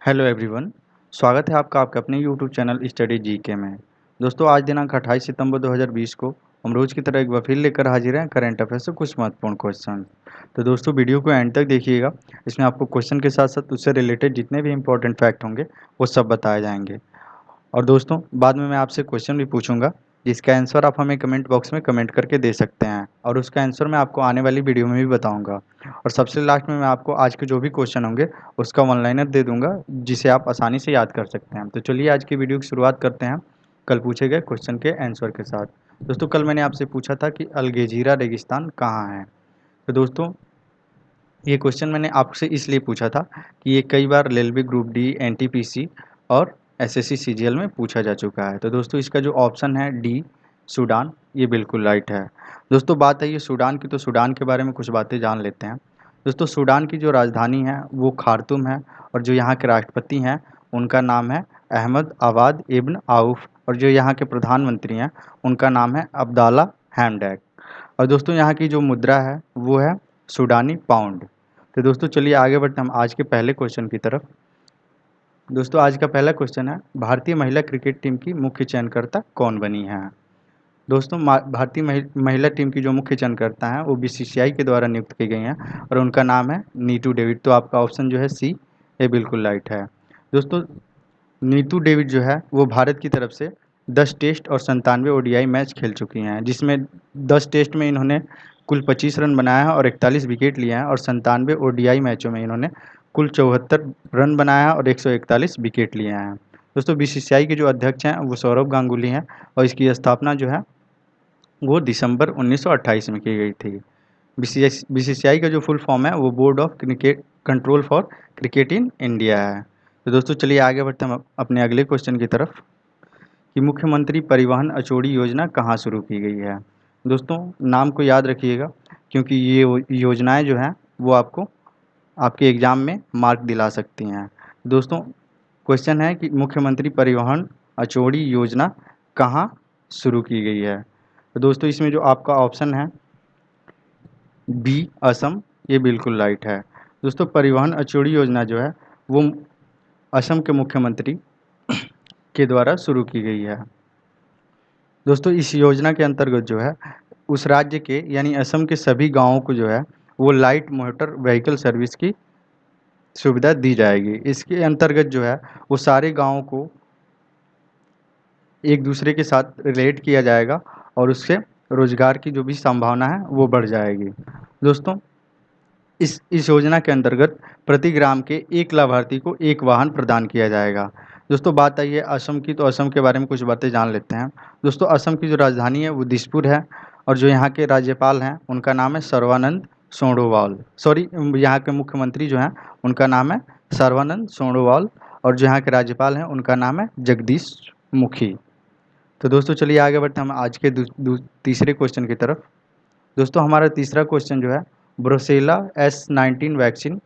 Hello everyone. स्वागत है आपका आपके अपने यूट्यूब चैनल स्टडी जीके में। दोस्तों आज दिनांक 28 सितंबर 2020 को हम रोज़ की तरह एक बार फिर लेकर हाजिर हैं करंट अफेयर से कुछ महत्वपूर्ण क्वेश्चन। तो दोस्तों वीडियो को एंड तक देखिएगा। इसमें आपको क्वेश्चन के साथ साथ उससे रिलेटेड जितने भी इंपॉर्टेंट फैक्ट होंगे वो सब बताए जाएंगे। और दोस्तों बाद में मैं आपसे क्वेश्चन भी पूछूंगा जिसका आंसर आप हमें कमेंट बॉक्स में कमेंट करके दे सकते हैं और उसका आंसर मैं आपको आने वाली वीडियो में भी बताऊंगा। और सबसे लास्ट में मैं आपको आज के जो भी क्वेश्चन होंगे उसका वन लाइनर दे दूंगा जिसे आप आसानी से याद कर सकते हैं। तो चलिए आज की वीडियो की शुरुआत करते हैं कल पूछे गए क्वेश्चन के आंसर के साथ। दोस्तों कल मैंने आपसे पूछा था कि अलगेजीरा रेगिस्तान कहाँ है। तो दोस्तों ये क्वेश्चन मैंने आपसे इसलिए पूछा था कि ये कई बार रेलवे ग्रुप डी, एनटीपीसी और एसएससी सीजीएल में पूछा जा चुका है। तो दोस्तों इसका जो ऑप्शन है डी, सूडान, ये बिल्कुल राइट है। दोस्तों बात है ये सूडान की, तो सूडान के बारे में कुछ बातें जान लेते हैं। दोस्तों सूडान की जो राजधानी है वो खार्तूम है और जो यहाँ के राष्ट्रपति हैं उनका नाम है अहमद आवाद इब्न आउफ और जो यहाँ के प्रधानमंत्री हैं उनका नाम है अब्दाला हैमडैक। और दोस्तों यहाँ की जो मुद्रा है वो है सूडानी पाउंड। तो दोस्तों चलिए आगे बढ़ते हैं हम आज के पहले क्वेश्चन की तरफ। दोस्तों आज का पहला क्वेश्चन है भारतीय महिला क्रिकेट टीम की मुख्य चयनकर्ता कौन बनी है। दोस्तों भारतीय महिला टीम की जो मुख्य चयनकर्ता हैं वो बीसीसीआई के द्वारा नियुक्त की गई हैं और उनका नाम है नीतू डेविड। तो आपका ऑप्शन जो है सी, ये बिल्कुल राइट है। दोस्तों नीतू डेविड जो है वो भारत की तरफ से 10 टेस्ट और 97 ओडीआई मैच खेल चुकी हैं जिसमें 10 टेस्ट में इन्होंने कुल 25 रन बनाया है और 41 विकेट लिए हैं और 97 ओडीआई मैचों में इन्होंने कुल 74 रन बनाया है और 141 विकेट लिए हैं। दोस्तों बीसीसीआई के जो अध्यक्ष हैं वो सौरभ गांगुली हैं और इसकी स्थापना जो है वो दिसंबर 1928 में की गई थी। बीसीसीआई का जो फुल फॉर्म है वो board of cricket control for cricket in India है। तो दोस्तों चलिए आगे बढ़ते हैं हम अपने अगले क्वेश्चन की तरफ कि मुख्यमंत्री परिवहन अचोड़ी योजना कहाँ शुरू की गई है। दोस्तों नाम को याद रखिएगा क्योंकि ये योजनाएं जो हैं वो आपको आपके एग्ज़ाम में मार्क दिला सकती हैं। दोस्तों क्वेश्चन है कि मुख्यमंत्री परिवहन अचोड़ी योजना कहाँ शुरू की गई है। तो दोस्तों इसमें जो आपका ऑप्शन है बी, असम, ये बिल्कुल राइट है। दोस्तों परिवहन अचोड़ी योजना जो है वो असम के मुख्यमंत्री के द्वारा शुरू की गई है। दोस्तों इस योजना के अंतर्गत जो है उस राज्य के यानी असम के सभी गांवों को जो है वो लाइट मोटर व्हीकल सर्विस की सुविधा दी जाएगी। इसके अंतर्गत जो है वो सारे गांवों को एक दूसरे के साथ रिलेट किया जाएगा और उससे रोजगार की जो भी संभावना है वो बढ़ जाएगी। दोस्तों इस योजना के अंतर्गत प्रति ग्राम के एक लाभार्थी को एक वाहन प्रदान किया जाएगा। दोस्तों बात आई है असम की, तो असम के बारे में कुछ बातें जान लेते हैं। दोस्तों असम की जो राजधानी है वो दिसपुर है और जो यहाँ के राज्यपाल हैं उनका नाम है सर्बानंद सोनोवाल। सॉरी, यहाँ के मुख्यमंत्री जो हैं उनका नाम है सर्बानंद सोनोवाल और जो यहाँ के राज्यपाल हैं उनका नाम है जगदीश मुखी। तो दोस्तों चलिए आगे बढ़ते हैं हम आज के तीसरे क्वेश्चन की तरफ। दोस्तों हमारा तीसरा क्वेश्चन जो है ब्रुसेला S19 वैक्सीन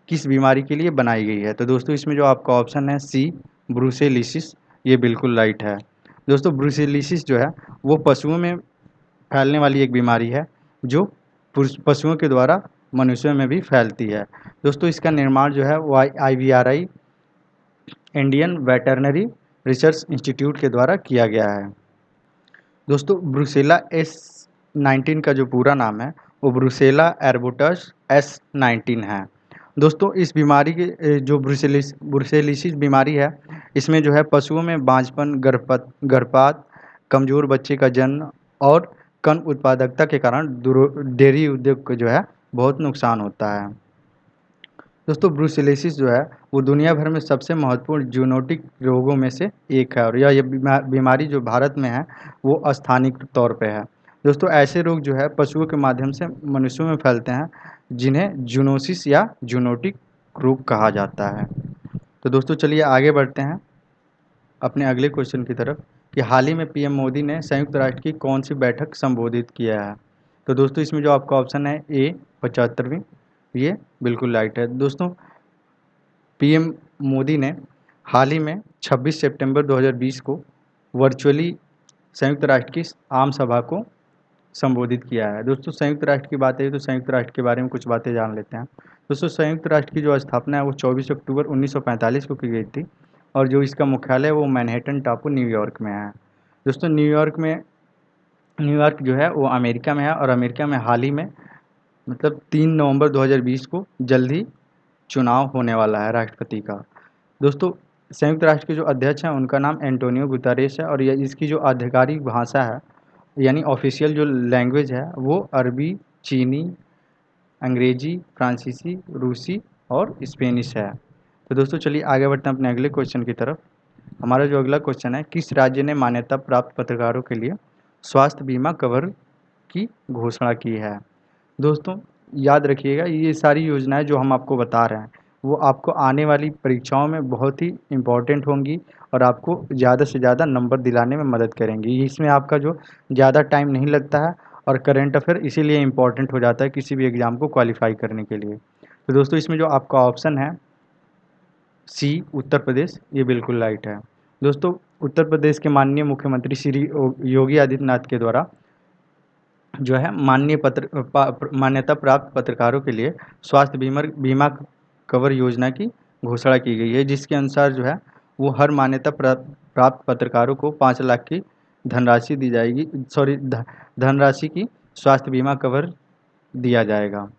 किस बीमारी के लिए बनाई गई है। तो दोस्तों इसमें जो आपका ऑप्शन है सी, ब्रूसेलिसिस, ये बिल्कुल राइट है। दोस्तों ब्रूसेलिसिस जो है वो पशुओं में फैलने वाली एक बीमारी है जो पशुओं के द्वारा मनुष्यों में भी फैलती है। दोस्तों इसका निर्माण जो है वो IVRI Indian veterinary research institute के द्वारा किया गया है। दोस्तों ब्रुसेला S19 का जो पूरा नाम है वो ब्रुसेला एर्बुटस S19 है। दोस्तों इस बीमारी के जो ब्रुसेलिसिस बीमारी है इसमें जो है पशुओं में बांझपन, गर्भपात, कमज़ोर बच्चे का जन्म और कम उत्पादकता के कारण डेयरी उद्योग को जो है बहुत नुकसान होता है। दोस्तों ब्रुसेलोसिस जो है वो दुनिया भर में सबसे महत्वपूर्ण जूनोटिक रोगों में से एक है और यह बीमारी जो भारत में है वो स्थानिक तौर पे है। दोस्तों ऐसे रोग जो है पशुओं के माध्यम से मनुष्यों में फैलते हैं जिन्हें जूनोसिस या जूनोटिक रोग कहा जाता है। तो दोस्तों चलिए आगे बढ़ते हैं अपने अगले क्वेश्चन की तरफ कि हाल ही में पीएम मोदी ने संयुक्त राष्ट्र की कौन सी बैठक संबोधित किया है। तो दोस्तों इसमें जो आपका ऑप्शन है ए, 75वीं, ये बिल्कुल राइट है। दोस्तों पीएम मोदी ने हाल ही में 26 सितंबर 2020 को वर्चुअली संयुक्त राष्ट्र की आम सभा को संबोधित किया है। दोस्तों संयुक्त राष्ट्र की बात है तो संयुक्त राष्ट्र के बारे में कुछ बातें जान लेते हैं। दोस्तों संयुक्त राष्ट्र की जो स्थापना है वो 24 अक्टूबर 1945 को की गई थी और जो इसका मुख्यालय है वो मैनहट्टन टापू न्यूयॉर्क में है। दोस्तों न्यूयॉर्क जो है वो अमेरिका में है और अमेरिका में हाल ही में मतलब 3 नवंबर 2020 को जल्द ही चुनाव होने वाला है राष्ट्रपति का। दोस्तों संयुक्त राष्ट्र के जो अध्यक्ष हैं उनका नाम एंटोनियो गुतारेस है और यह इसकी जो आधिकारिक भाषा है यानी ऑफिशियल जो लैंग्वेज है वो अरबी, चीनी, अंग्रेजी, फ्रांसीसी, रूसी और स्पेनिश है। तो दोस्तों चलिए आगे बढ़ते हैं अपने अगले क्वेश्चन की तरफ। हमारा जो अगला क्वेश्चन है, किस राज्य ने मान्यता प्राप्त पत्रकारों के लिए स्वास्थ्य बीमा कवर की घोषणा की है? दोस्तों याद रखिएगा ये सारी योजनाएं जो हम आपको बता रहे हैं वो आपको आने वाली परीक्षाओं में बहुत ही इम्पोर्टेंट होंगी और आपको ज़्यादा से ज़्यादा नंबर दिलाने में मदद करेंगी। इसमें आपका जो ज़्यादा टाइम नहीं लगता है और करंट अफेयर इसीलिए इम्पोर्टेंट हो जाता है किसी भी एग्ज़ाम को क्वालिफाई करने के लिए। तो दोस्तों इसमें जो आपका ऑप्शन है सी उत्तर प्रदेश, ये बिल्कुल राइट है। दोस्तों उत्तर प्रदेश के माननीय मुख्यमंत्री श्री योगी आदित्यनाथ के द्वारा जो है मान्यता प्राप्त पत्रकारों के लिए स्वास्थ्य बीमा कवर योजना की घोषणा की गई है, जिसके अनुसार जो है वो हर मान्यता प्राप्त पत्रकारों को 5 लाख की धनराशि दी जाएगी, धनराशि की स्वास्थ्य बीमा कवर दिया जाएगा।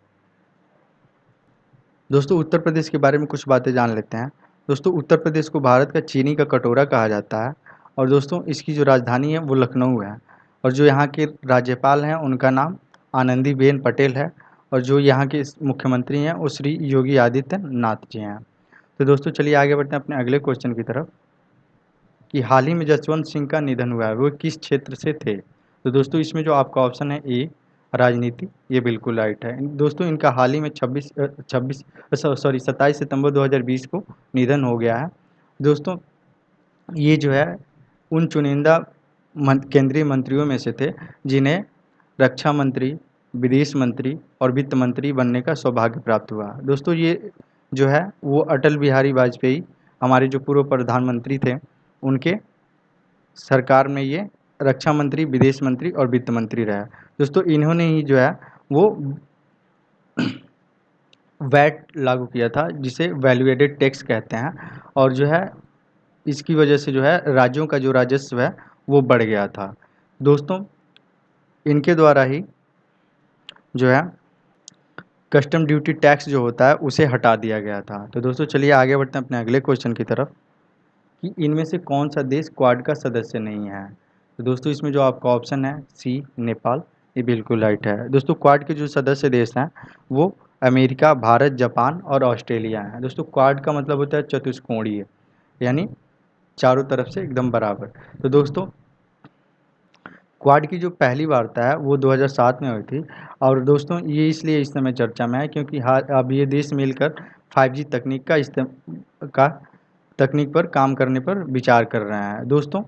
दोस्तों उत्तर प्रदेश के बारे में कुछ बातें जान लेते हैं। दोस्तों उत्तर प्रदेश को भारत का चीनी का कटोरा कहा जाता है और दोस्तों इसकी जो राजधानी है वो लखनऊ है और जो यहाँ के राज्यपाल हैं उनका नाम आनंदीबेन पटेल है और जो यहाँ के मुख्यमंत्री हैं वो श्री योगी आदित्यनाथ जी हैं। तो दोस्तों चलिए आगे बढ़ते हैं अपने अगले क्वेश्चन की तरफ कि हाल ही में जसवंत सिंह का निधन हुआ है वो किस क्षेत्र से थे? तो दोस्तों इसमें जो आपका ऑप्शन है ए राजनीति, ये बिल्कुल राइट है। दोस्तों इनका हाल ही में 27 सितंबर 2020 को निधन हो गया है। दोस्तों ये जो है उन चुनिंदा केंद्रीय मंत्रियों में से थे जिन्हें रक्षा मंत्री, विदेश मंत्री और वित्त मंत्री बनने का सौभाग्य प्राप्त हुआ। दोस्तों ये जो है वो अटल बिहारी वाजपेयी हमारे जो पूर्व प्रधानमंत्री थे उनके सरकार में ये रक्षा मंत्री, विदेश मंत्री और वित्त मंत्री रहा। दोस्तों इन्होंने ही जो है वो वैट लागू किया था जिसे वैल्यू एडेड टैक्स कहते हैं और जो है इसकी वजह से जो है राज्यों का जो राजस्व है वो बढ़ गया था। दोस्तों इनके द्वारा ही जो है कस्टम ड्यूटी टैक्स जो होता है उसे हटा दिया गया था। तो दोस्तों चलिए आगे बढ़ते हैं अपने अगले क्वेश्चन की तरफ कि इनमें से कौन सा देश क्वाड का सदस्य नहीं है? तो दोस्तों इसमें जो आपका ऑप्शन है सी नेपाल, ये बिल्कुल राइट है। दोस्तों क्वाड के जो सदस्य देश हैं वो अमेरिका, भारत, जापान और ऑस्ट्रेलिया हैं। दोस्तों क्वाड का मतलब होता है चतुष्कोणीय, यानी चारों तरफ से एकदम बराबर। तो दोस्तों क्वाड की जो पहली वार्ता है वो 2007 में हुई थी और दोस्तों ये इसलिए इस समय चर्चा में है क्योंकि अब ये देश मिलकर 5G तकनीक पर काम करने पर विचार कर रहे हैं। दोस्तों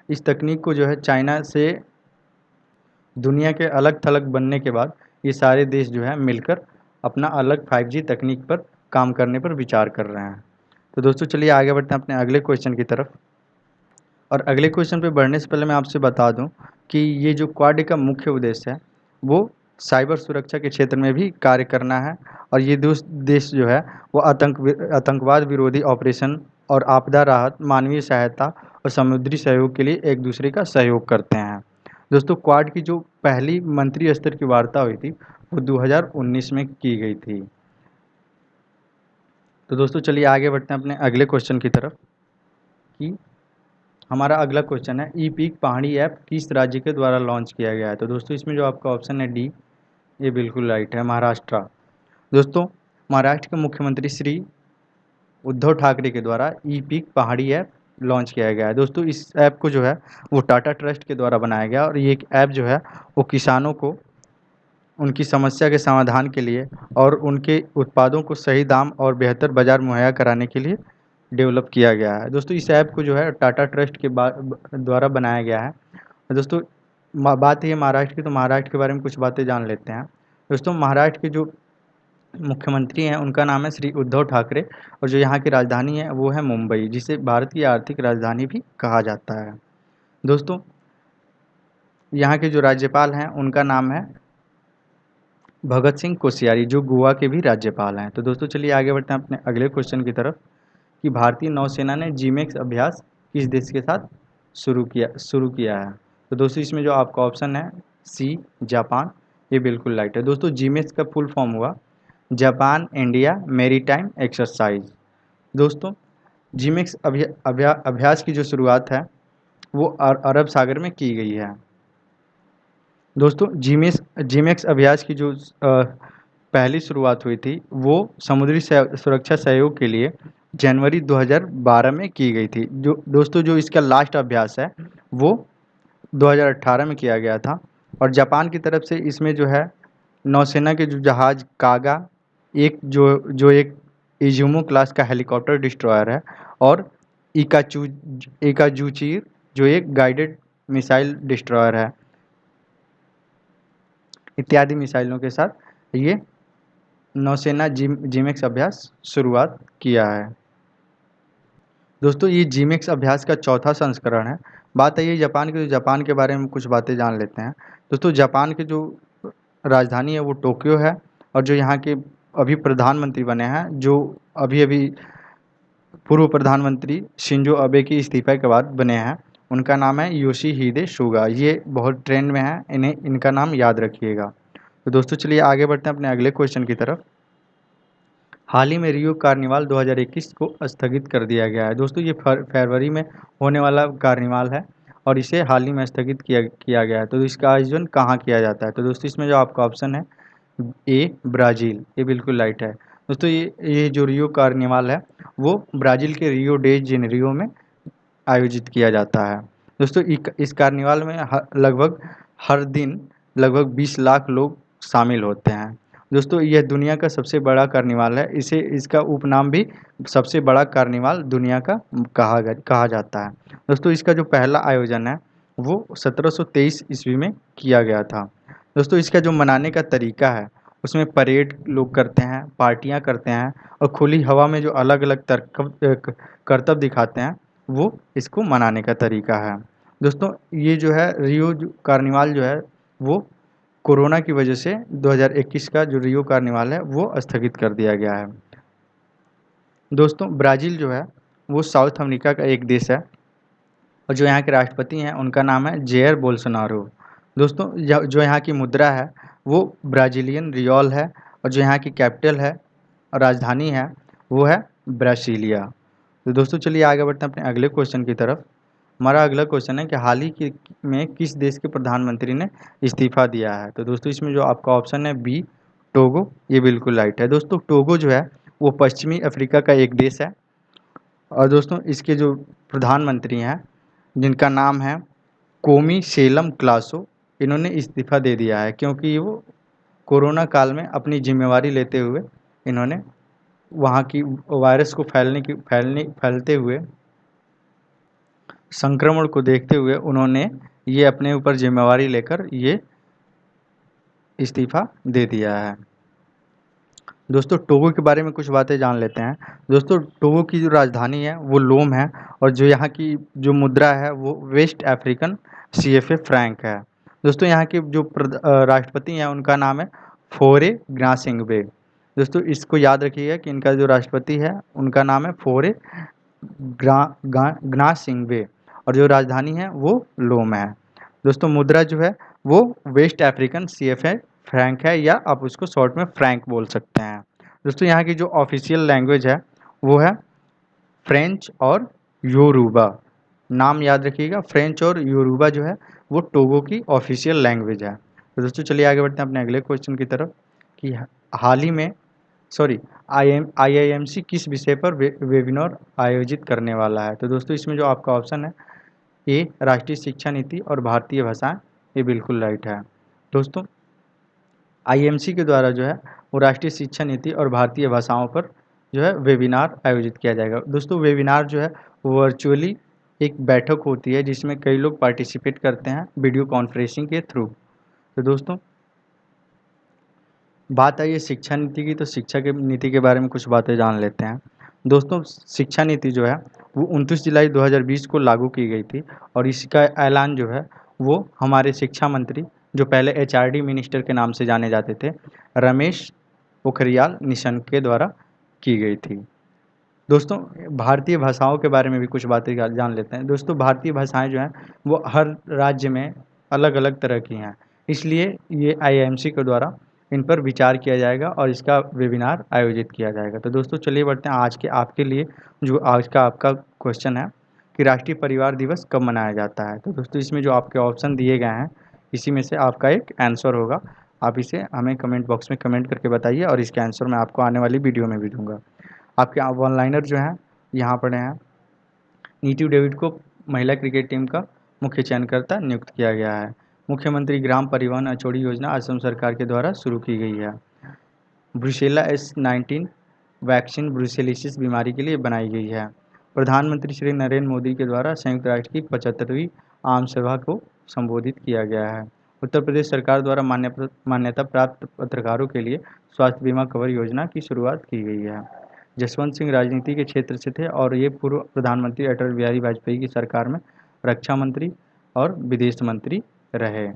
इस तकनीक को जो है चाइना से दुनिया के अलग थलग बनने के बाद ये सारे देश जो है मिलकर अपना अलग 5G तकनीक पर काम करने पर विचार कर रहे हैं। तो दोस्तों चलिए आगे बढ़ते हैं अपने अगले क्वेश्चन की तरफ और अगले क्वेश्चन पे बढ़ने से पहले मैं आपसे बता दूं कि ये जो क्वाड का मुख्य उद्देश्य है वो साइबर सुरक्षा के क्षेत्र में भी कार्य करना है और ये देश जो है वो आतंकवाद विरोधी ऑपरेशन और आपदा राहत, मानवीय सहायता और समुद्री सहयोग के लिए एक दूसरे का सहयोग करते हैं। दोस्तों क्वाड की जो पहली मंत्री स्तर की वार्ता हुई थी वो 2019 में की गई थी। तो दोस्तों चलिए आगे बढ़ते हैं अपने अगले क्वेश्चन की तरफ कि हमारा अगला क्वेश्चन है ई पीक पहाड़ी ऐप किस राज्य के द्वारा लॉन्च किया गया है? तो दोस्तों इसमें जो आपका ऑप्शन है डी, ये बिल्कुल राइट है, महाराष्ट्र। दोस्तों महाराष्ट्र के मुख्यमंत्री श्री उद्धव ठाकरे के द्वारा ई पीक पहाड़ी ऐप लॉन्च किया गया है। दोस्तों इस ऐप को जो है वो टाटा ट्रस्ट के द्वारा बनाया गया और ये एक ऐप जो है वो किसानों को उनकी समस्या के समाधान के लिए और उनके उत्पादों को सही दाम और बेहतर बाजार मुहैया कराने के लिए डेवलप किया गया है। दोस्तों इस ऐप को जो है टाटा ट्रस्ट के द्वारा बनाया गया है। दोस्तों बात है महाराष्ट्र की, तो महाराष्ट्र के बारे में कुछ बातें जान लेते हैं। दोस्तों महाराष्ट्र के जो मुख्यमंत्री हैं उनका नाम है श्री उद्धव ठाकरे और जो यहाँ की राजधानी है वो है मुंबई, जिसे भारत की आर्थिक राजधानी भी कहा जाता है। दोस्तों यहाँ के जो राज्यपाल हैं उनका नाम है भगत सिंह कोश्यारी, जो गोवा के भी राज्यपाल हैं। तो दोस्तों चलिए आगे बढ़ते हैं अपने अगले क्वेश्चन की तरफ कि भारतीय नौसेना ने जीमेक्स अभ्यास किस देश के साथ शुरू किया है। तो दोस्तों इसमें जो आपका ऑप्शन है सी, जापान, ये बिल्कुल राइट है। दोस्तों जीमेक्स का फुल फॉर्म हुआ जापान इंडिया मैरीटाइम एक्सरसाइज। दोस्तों जीमेक्स अभ्यास की जो शुरुआत है वो अरब सागर में की गई है। दोस्तों जीमेक्स अभ्यास की जो पहली शुरुआत हुई थी वो समुद्री सुरक्षा सहयोग के लिए जनवरी 2012 में की गई थी। जो दोस्तों जो इसका लास्ट अभ्यास है वो 2018 में किया गया था। और जापान की तरफ से इसमें जो है नौसेना के जो जहाज़ कागा, एक जो एक इजुमो क्लास का हेलीकॉप्टर डिस्ट्रॉयर है, और इकाचू इकाजुची जो एक गाइडेड मिसाइल डिस्ट्रॉयर है, इत्यादि मिसाइलों के साथ ये नौसेना जीमेक्स अभ्यास शुरुआत किया है। दोस्तों ये जीमेक्स अभ्यास का चौथा संस्करण है। बात आई है जापान के बारे में कुछ बातें जान लेते हैं। दोस्तों जापान के जो राजधानी है वो टोक्यो है, और जो यहाँ के अभी प्रधानमंत्री बने हैं, जो अभी अभी पूर्व प्रधानमंत्री शिंजो अबे की इस्तीफे के बाद बने हैं, उनका नाम है योशिहिदे सुगा। ये बहुत ट्रेंड में है, इनका नाम याद रखिएगा। तो दोस्तों चलिए आगे बढ़ते हैं अपने अगले क्वेश्चन की तरफ। हाल ही में रियो कार्निवाल 2021 को स्थगित कर दिया गया है। दोस्तों ये फरवरी में होने वाला कार्निवाल है और इसे हाल ही में स्थगित किया गया है। तो इसका आयोजन कहाँ किया जाता है। तो दोस्तों इसमें जो आपका ऑप्शन है ए, ब्राज़ील, ये बिल्कुल राइट है। दोस्तों ये जो रियो कार्निवाल है वो ब्राज़ील के रियो डे जेनेरियो में आयोजित किया जाता है। दोस्तों इस कार्निवाल में लगभग हर दिन लगभग 20 लाख लोग शामिल होते हैं। दोस्तों यह दुनिया का सबसे बड़ा कार्निवाल है। इसका उपनाम भी सबसे बड़ा कार्निवाल दुनिया का कहा जाता है। दोस्तों इसका जो पहला आयोजन है वो 1723 ईस्वी में किया गया था। दोस्तों इसका जो मनाने का तरीका है उसमें परेड लोग करते हैं, पार्टियां करते हैं, और खुली हवा में जो अलग अलग करतब दिखाते हैं वो इसको मनाने का तरीका है। दोस्तों ये जो है रियो कार्निवाल जो है वो कोरोना की वजह से 2021 का जो रियो कार्निवाल है वो स्थगित कर दिया गया है। दोस्तों ब्राज़ील जो है वो साउथ अमेरिका का एक देश है, और जो यहाँ के राष्ट्रपति हैं उनका नाम है जेयर बोल्सोनारो। दोस्तों जो यहाँ की मुद्रा है वो ब्राज़ीलियन रियल है, और जो यहाँ की कैपिटल है और राजधानी है वो है ब्रासिलिया। तो दोस्तों चलिए आगे बढ़ते हैं अपने अगले क्वेश्चन की तरफ। हमारा अगला क्वेश्चन है कि हाल ही में किस देश के प्रधानमंत्री ने इस्तीफा दिया है। तो दोस्तों इसमें जो आपका ऑप्शन है बी, टोगो, ये बिल्कुल राइट है। दोस्तों टोगो जो है वो पश्चिमी अफ्रीका का एक देश है, और दोस्तों इसके जो प्रधानमंत्री हैं जिनका नाम है कोमी सेलम क्लासो, इन्होंने इस्तीफा दे दिया है क्योंकि वो कोरोना काल में अपनी जिम्मेवारी लेते हुए इन्होंने वहाँ की वायरस को फैलते हुए संक्रमण को देखते हुए उन्होंने ये अपने ऊपर जिम्मेवारी लेकर ये इस्तीफा दे दिया है। दोस्तों टोगो के बारे में कुछ बातें जान लेते हैं। दोस्तों टोगो की जो राजधानी है वो लोम है, और जो यहाँ की जो मुद्रा है वो वेस्ट अफ्रीकन CFA फ्रैंक है। दोस्तों यहाँ के जो राष्ट्रपति हैं उनका नाम है फोरे ग्नासिंग्बे। दोस्तों इसको याद रखिएगा कि इनका जो राष्ट्रपति है उनका नाम है फोरे ग्नासिंग्बे, और जो राजधानी है वो लोम है। दोस्तों मुद्रा जो है वो वेस्ट अफ्रीकन CFA फ्रैंक है, या आप उसको शॉर्ट में फ्रैंक बोल सकते हैं। दोस्तों यहाँ की जो ऑफिशियल लैंग्वेज है वो है फ्रेंच और योरूबा। नाम याद रखिएगा, फ्रेंच और योरूबा जो है वो टोगो की ऑफिशियल लैंग्वेज है। तो दोस्तों चलिए आगे बढ़ते हैं अपने अगले क्वेश्चन की तरफ कि हाल ही में IIMC किस विषय पर वेबिनार आयोजित करने वाला है। तो दोस्तों इसमें जो आपका ऑप्शन है ए, राष्ट्रीय शिक्षा नीति और भारतीय भाषाएं, ये बिल्कुल राइट है। दोस्तों IIMC के द्वारा जो है वो राष्ट्रीय शिक्षा नीति और भारतीय भाषाओं पर जो है वेबिनार आयोजित किया जाएगा। दोस्तों वेबिनार जो है वो वर्चुअली एक बैठक होती है जिसमें कई लोग पार्टिसिपेट करते हैं वीडियो कॉन्फ्रेंसिंग के थ्रू। तो दोस्तों बात आई है शिक्षा नीति की, तो शिक्षा के नीति के बारे में कुछ बातें जान लेते हैं। दोस्तों शिक्षा नीति जो है वो 29 जुलाई 2020 को लागू की गई थी, और इसका ऐलान जो है वो हमारे शिक्षा मंत्री जो पहले एचआरडी मिनिस्टर के नाम से जाने जाते थे, रमेश पोखरियाल निशंक के द्वारा की गई थी। दोस्तों, भारतीय भाषाओं के बारे में भी कुछ बातें जान लेते हैं। दोस्तों, भारतीय भाषाएं जो हैं वो हर राज्य में अलग अलग तरह की हैं, इसलिए ये आईआईएमसी के द्वारा इन पर विचार किया जाएगा और इसका वेबिनार आयोजित किया जाएगा। तो दोस्तों, चलिए बढ़ते हैं आज के आपके लिए जो आज का आपका क्वेश्चन है कि राष्ट्रीय परिवार दिवस कब मनाया जाता है। तो दोस्तों, इसमें जो आपके ऑप्शन दिए गए हैं इसी में से आपका एक आंसर होगा। आप इसे हमें कमेंट बॉक्स में कमेंट करके बताइए और इसके आंसर मैं आपको आने वाली वीडियो में भी दूंगा। आपके वन लाइनर जो हैं यहाँ पढ़े हैं, नीतू डेविड को महिला क्रिकेट टीम का मुख्य चयनकर्ता नियुक्त किया गया है। मुख्यमंत्री ग्राम परिवहन अचोड़ी योजना असम सरकार के द्वारा शुरू की गई है। ब्रुसेला S19 वैक्सीन ब्रुसेलोसिस बीमारी के लिए बनाई गई है। प्रधानमंत्री श्री नरेंद्र मोदी के द्वारा संयुक्त राष्ट्र की 75वीं आम सभा को संबोधित किया गया है। उत्तर प्रदेश सरकार द्वारा मान्यता प्राप्त पत्रकारों के लिए स्वास्थ्य बीमा कवर योजना की शुरुआत की गई है। जसवंत सिंह राजनीति के क्षेत्र से थे और ये पूर्व प्रधानमंत्री अटल बिहारी वाजपेयी की सरकार में रक्षा मंत्री और विदेश मंत्री रहे।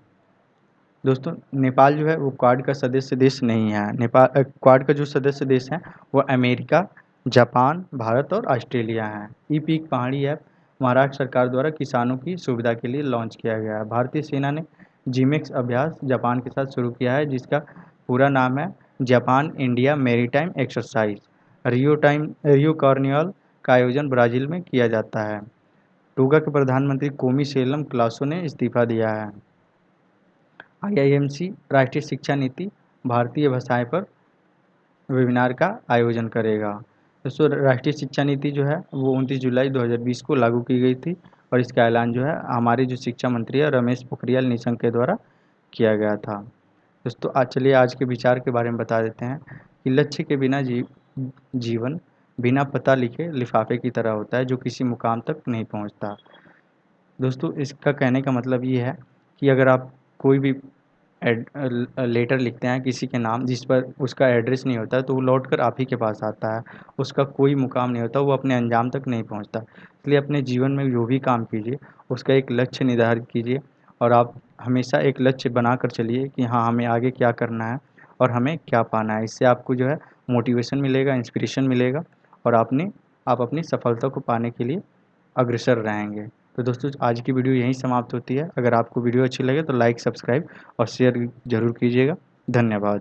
दोस्तों, नेपाल जो है वो क्वाड का सदस्य देश नहीं है। नेपाल क्वाड का जो सदस्य देश है वो अमेरिका, जापान, भारत और ऑस्ट्रेलिया है। ई पीक पहाड़ी ऐप महाराष्ट्र सरकार द्वारा किसानों की सुविधा के लिए लॉन्च किया गया है। भारतीय सेना ने जीमेक्स अभ्यास जापान के साथ शुरू किया है जिसका पूरा नाम है जापान इंडिया मेरीटाइम एक्सरसाइज। रियो कार्निवाल का आयोजन ब्राज़ील में किया जाता है। टोगा के प्रधानमंत्री कोमीशेलम क्लासो ने इस्तीफा दिया है। आईआईएमसी राष्ट्रीय शिक्षा नीति भारतीय भाषाएं पर वेबिनार का आयोजन करेगा। दोस्तों, राष्ट्रीय शिक्षा नीति जो है वो 29 जुलाई 2020 को लागू की गई थी और इसका ऐलान जो है हमारे जो शिक्षा मंत्री है रमेश पोखरियाल निशंक के द्वारा किया गया था। दोस्तों, चलिए आज के विचार के बारे में बता देते हैं कि लक्ष्य के बिना जीवन बिना पता लिखे लिफाफे की तरह होता है जो किसी मुकाम तक नहीं पहुंचता। दोस्तों, इसका कहने का मतलब ये है कि अगर आप कोई भी लेटर लिखते हैं किसी के नाम जिस पर उसका एड्रेस नहीं होता है तो वो लौट कर आप ही के पास आता है, उसका कोई मुकाम नहीं होता, वो अपने अंजाम तक नहीं पहुंचता। इसलिए अपने जीवन में जो भी काम कीजिए उसका एक लक्ष्य निर्धारित कीजिए और आप हमेशा एक लक्ष्य बना कर चलिए कि हाँ, हमें आगे क्या करना है और हमें क्या पाना है। इससे आपको जो है मोटिवेशन मिलेगा, इंस्पिरेशन मिलेगा और आप अपनी सफलता को पाने के लिए अग्रसर रहेंगे। तो दोस्तों, आज की वीडियो यहीं समाप्त होती है। अगर आपको वीडियो अच्छी लगे तो लाइक, सब्सक्राइब और शेयर ज़रूर कीजिएगा। धन्यवाद।